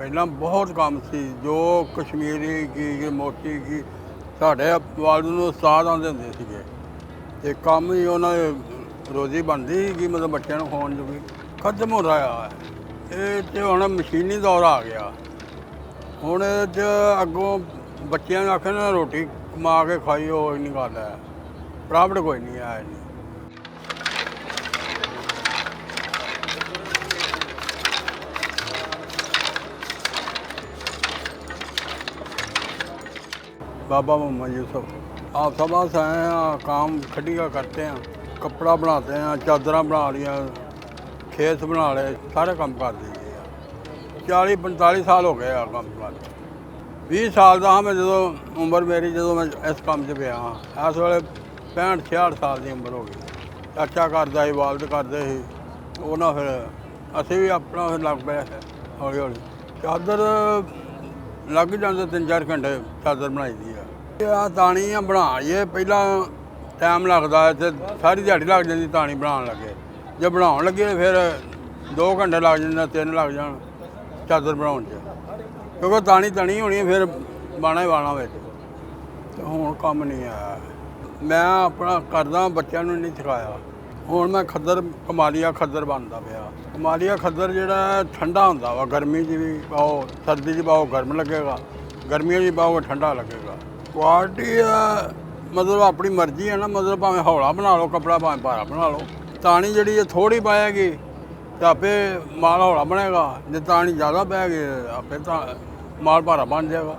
ਪਹਿਲਾਂ ਬਹੁਤ ਕੰਮ ਸੀ ਜੋ ਕਸ਼ਮੀਰੀ ਕੀ ਮੋਤੀ ਕੀ ਸਾਡੇ ਵਾਲਦ ਨੂੰ ਉਸਤਾਦ ਆਉਂਦੇ ਹੁੰਦੇ ਸੀਗੇ ਅਤੇ ਕੰਮ ਹੀ ਉਹਨਾਂ ਦੇ ਰੋਜ਼ੀ ਬਣਦੀ ਸੀਗੀ, ਮਤਲਬ ਬੱਚਿਆਂ ਨੂੰ ਖਾਣ ਜੋਗੀ। ਖਤਮ ਹੋ ਰਿਹਾ ਇਹ 'ਚ ਹੁਣ ਮਸ਼ੀਨੀ ਦੌਰ ਆ ਗਿਆ। ਹੁਣ ਇਹ 'ਚ ਅੱਗੋਂ ਬੱਚਿਆਂ ਨੂੰ ਆਖਣ ਰੋਟੀ ਕਮਾ ਕੇ ਖਾਈ, ਉਹ ਨਹੀਂ ਗੱਲ ਹੈ, ਪ੍ਰਾਫਿਟ ਕੋਈ ਨਹੀਂ ਹੈ ਜੀ। बाबा मोहम्मद यूसुफ आप सब से आए हैं, काम खड्डी का करते हैं, कपड़ा बनाते हैं, चादर बना लिया, खेत बना ले, सारे काम कर दीजिए। 40-45 साल हो गए आ काम करते। 20 साल का हाँ मैं जो उम्र मेरी जो मैं इस काम से पिया हाँ, इस वे 65-66 साल की उम्र हो गई। चाचा करता ही, वालद करते ही, उन्होंने फिर असी भी अपना फिर लग पे हौली हौली। चादर लग जाते 3-4 घंटे चादर बनाई दी है। आ तानी बना ये पहला टाइम लगता है तो सारी दिहाड़ी लग जाती तानी बनाने लगे, जो बनाने लगे फिर 2 घंटे लग जाते, 3 लग जान चादर बनाने क्योंकि तानी तनी होनी फिर बाना ही बाना बिच। तो हुण कम नहीं आया, मैं अपना करदा बच्चों नहीं सिखाया। हुण मैं खद्दर कमालिया खद्दर बनता पाया। कमालिया खद्दर जिहड़ा ठंडा हुंदा वा, गर्मी च भी पाओ, सर्दी च पाओ गर्म लगेगा, गर्मियों च पाओ ठंडा लगेगा। क्वालिटी मतलब अपनी मर्जी है ना, मतलब भावें हौला बना लो कपड़ा, भावें भारा बना लो। तानी जिहड़ी थोड़ी पाएगी तो आपे माल हौला बनेगा, जे तानी ज़्यादा पाएगी आपे माल भारा बन जाएगा।